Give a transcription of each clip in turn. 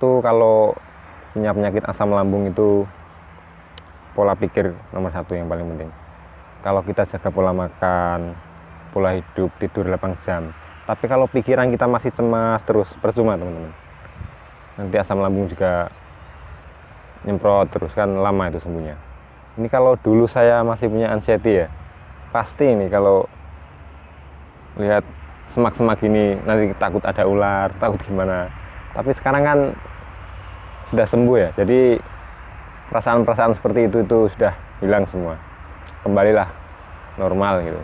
Satu, kalau punya penyakit asam lambung itu pola pikir nomor satu yang paling penting. Kalau kita jaga pola makan, pola hidup, tidur 8 jam. Tapi kalau pikiran kita masih cemas terus, percuma teman-teman. Nanti asam lambung juga nyemprot terus, kan lama itu sembuhnya. Ini kalau dulu saya masih punya anxiety ya, pasti ini kalau lihat semak-semak gini nanti takut ada ular, takut gimana. Tapi sekarang kan sudah sembuh ya, jadi perasaan-perasaan seperti itu sudah hilang semua, kembalilah normal gitu.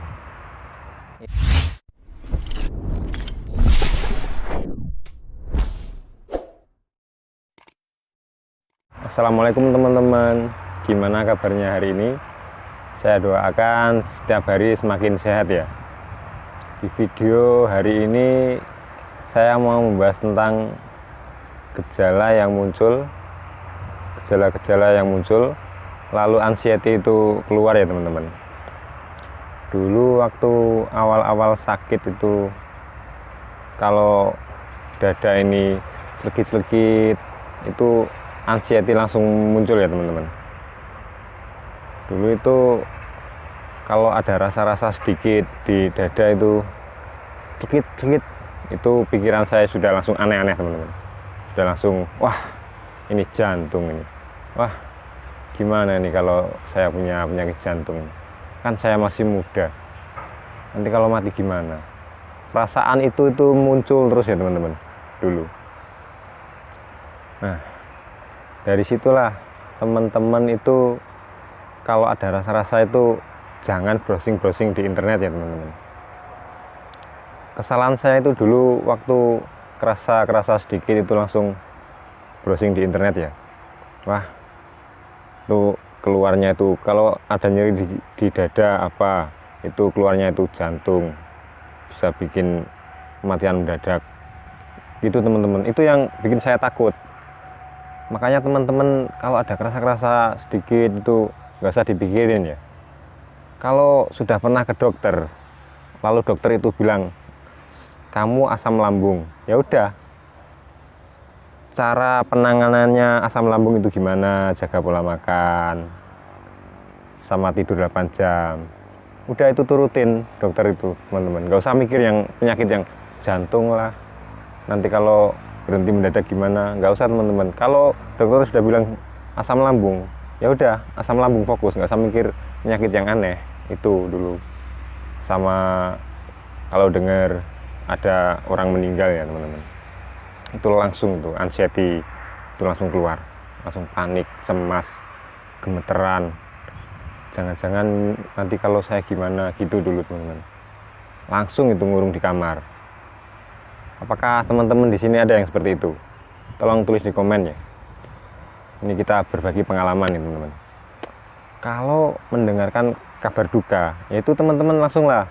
Assalamualaikum teman-teman, gimana kabarnya hari ini? Saya doakan setiap hari semakin sehat ya. Di video hari ini saya mau membahas tentang gejala yang muncul, lalu anxiety itu keluar ya teman-teman. Dulu waktu awal-awal sakit itu, kalau dada ini selekit-selekit, itu anxiety langsung muncul ya teman-teman. Dulu itu kalau ada rasa-rasa sedikit di dada itu sedikit, itu pikiran saya sudah langsung aneh-aneh teman-teman. Sudah langsung, wah ini jantung ini, wah gimana ini kalau saya punya penyakit jantung, kan saya masih muda, nanti kalau mati gimana. Perasaan itu muncul terus ya teman-teman dulu. Nah, dari situlah teman-teman itu kalau ada rasa-rasa itu jangan browsing-browsing di internet ya teman-teman. Kesalahan saya itu dulu waktu kerasa sedikit itu langsung browsing di internet ya. Wah, itu keluarnya itu kalau ada nyeri di dada apa, itu keluarnya itu jantung, bisa bikin kematian mendadak. Itu teman-teman, itu yang bikin saya takut. Makanya teman-teman kalau ada kerasa sedikit itu nggak usah dipikirin ya. Kalau sudah pernah ke dokter, lalu dokter itu bilang kamu asam lambung, ya udah. Cara penanganannya asam lambung itu gimana? Jaga pola makan, sama tidur 8 jam. Udah itu turutin dokter itu teman-teman. Nggak usah mikir yang penyakit yang jantung lah. Nanti kalau berhenti mendadak gimana? Nggak usah teman-teman. Kalau dokter sudah bilang asam lambung, ya udah asam lambung fokus, nggak usah mikir penyakit yang aneh. Itu dulu. Sama kalau dengar ada orang meninggal ya teman-teman, itu langsung tuh anxiety itu langsung keluar, langsung panik, cemas, gemeteran, jangan-jangan nanti kalau saya gimana gitu dulu teman-teman. Langsung itu ngurung di kamar. Apakah teman-teman di sini ada yang seperti itu? Tolong tulis di komen ya. Ini kita berbagi pengalaman nih teman-teman. Kalau mendengarkan kabar duka, yaitu teman-teman langsunglah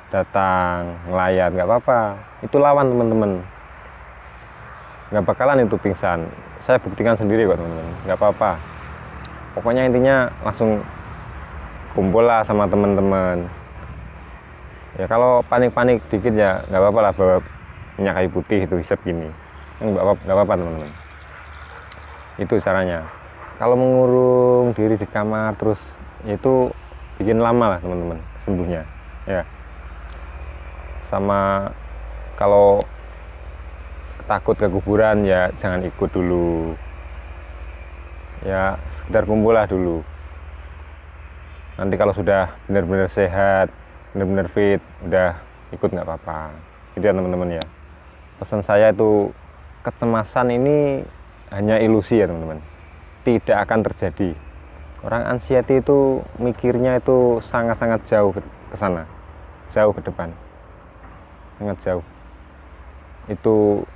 datang, ngelayat, nggak apa-apa. Itu lawan teman-teman. Nggak bakalan itu pingsan. Saya buktikan sendiri kok teman-teman. Nggak apa-apa. Pokoknya intinya langsung kumpul lah sama teman-teman. Ya kalau panik-panik dikit ya nggak apa-apa lah, bawa minyak kayu putih itu hisap gini. Nggak apa-apa teman-teman. Itu caranya. Kalau mengurung diri di kamar terus, itu bikin lama lah teman-teman sembuhnya ya. Sama kalau takut ke kuburan ya jangan ikut dulu ya, sekedar kumpul lah dulu. Nanti kalau sudah benar-benar sehat, benar-benar fit, udah ikut nggak apa-apa gitu ya teman-teman ya. Pesan saya itu, kecemasan ini hanya ilusi ya teman-teman, tidak akan terjadi. Orang anxiety itu mikirnya itu sangat-sangat jauh ke sana, jauh ke depan, sangat jauh. Itu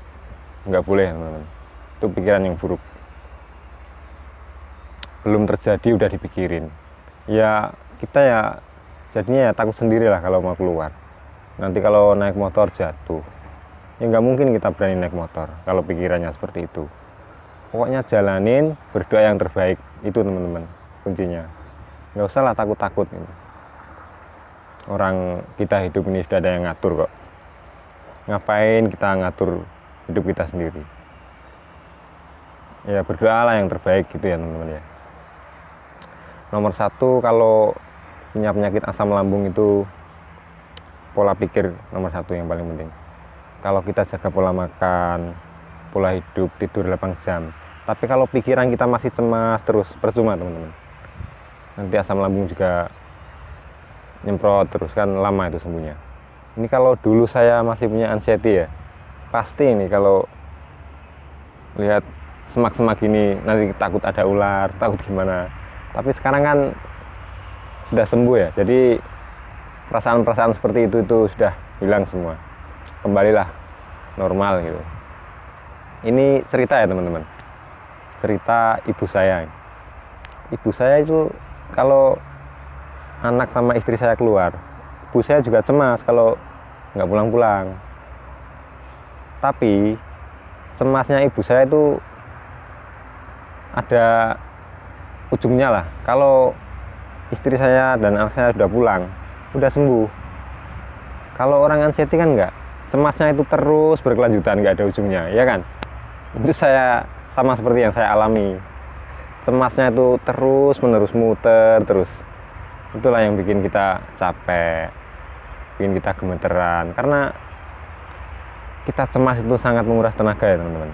nggak boleh teman-teman, itu pikiran yang buruk. Belum terjadi udah dipikirin ya, kita ya jadinya ya takut sendiri lah kalau mau keluar. Nanti kalau naik motor jatuh ya nggak mungkin kita berani naik motor kalau pikirannya seperti itu. Pokoknya jalanin, berdoa yang terbaik, itu teman-teman kuncinya. Nggak usah lah takut-takut. Orang kita hidup ini sudah ada yang ngatur kok. Ngapain kita ngatur hidup kita sendiri? ya berdoalah yang terbaik gitu ya teman-teman ya. Nomor satu kalau punya penyakit asam lambung itu pola pikir nomor satu yang paling penting. Kalau kita jaga pola makan, pola hidup, tidur 8 jam, tapi kalau pikiran kita masih cemas terus, percuma teman-teman. Nanti asam lambung juga nyemprot terus, kan lama itu sembuhnya. Ini kalau dulu saya masih punya anxiety ya, pasti ini kalau lihat semak-semak ini nanti takut ada ular, takut gimana. Tapi sekarang kan sudah sembuh ya, jadi perasaan-perasaan seperti itu sudah hilang semua, kembalilah normal gitu. Ini cerita ya teman-teman, cerita ibu saya. Ibu saya itu kalau anak sama istri saya keluar, ibu saya juga cemas kalau nggak pulang-pulang. Tapi cemasnya ibu saya itu ada ujungnya lah. Kalau istri saya dan anak saya sudah pulang, udah sembuh. Kalau orang anxiety kan enggak, cemasnya itu terus berkelanjutan, nggak ada ujungnya, ya kan? Itu saya sama seperti yang saya alami. Cemasnya itu terus menerus muter terus. Itulah yang bikin kita capek, bikin kita gemeteran, karena kita cemas itu sangat menguras tenaga ya teman-teman,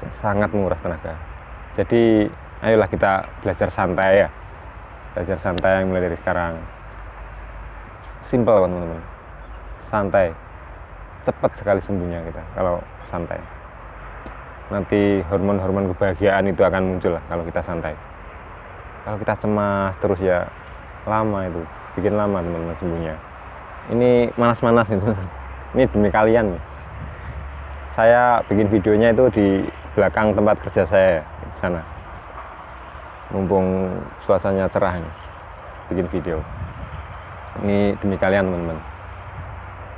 sangat menguras tenaga. Jadi ayolah kita belajar santai ya, belajar santai mulai dari sekarang. Simple teman-teman, santai, cepat sekali sembuhnya kita kalau santai. Nanti hormon-hormon kebahagiaan itu akan muncul lah kalau kita santai. Kalau kita cemas terus ya lama itu, bikin lama teman-teman sembuhnya. Ini manas-manas itu, ini demi kalian nih. Saya bikin videonya itu di belakang tempat kerja saya di sana. Mumpung suasananya cerah ini, bikin video. Ini demi kalian teman-teman.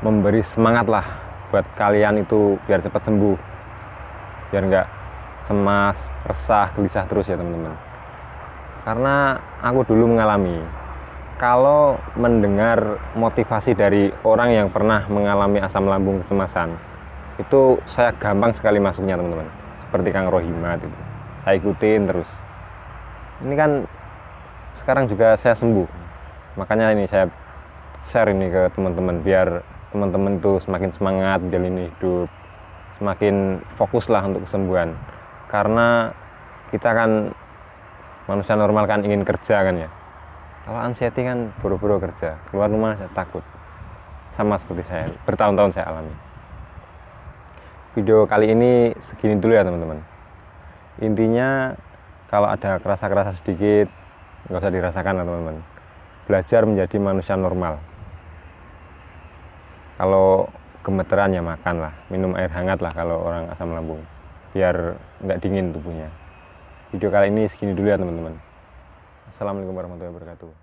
Memberi semangat lah buat kalian itu biar cepat sembuh. Biar nggak cemas, resah, gelisah terus ya teman-teman. Karena aku dulu mengalami, kalau mendengar motivasi dari orang yang pernah mengalami asam lambung kecemasan, itu saya gampang sekali masuknya teman-teman. Seperti Kang Rohimat itu, saya ikutin terus. Ini kan sekarang juga saya sembuh, makanya ini saya share ini ke teman-teman biar teman-teman itu semakin semangat menjalani hidup, semakin fokus lah untuk kesembuhan. Karena kita kan manusia normal kan ingin kerja kan ya. Kalau anxiety kan buru-buru kerja, keluar rumah saya takut. Sama seperti saya, bertahun-tahun saya alami. Video kali ini segini dulu ya teman-teman. Intinya kalau ada kerasa-kerasa sedikit, nggak usah dirasakan lah teman-teman. Belajar menjadi manusia normal. Kalau gemeteran ya makan lah, minum air hangat lah kalau orang asam lambung, biar nggak dingin tubuhnya. Video kali ini segini dulu ya teman-teman. Assalamualaikum warahmatullahi wabarakatuh.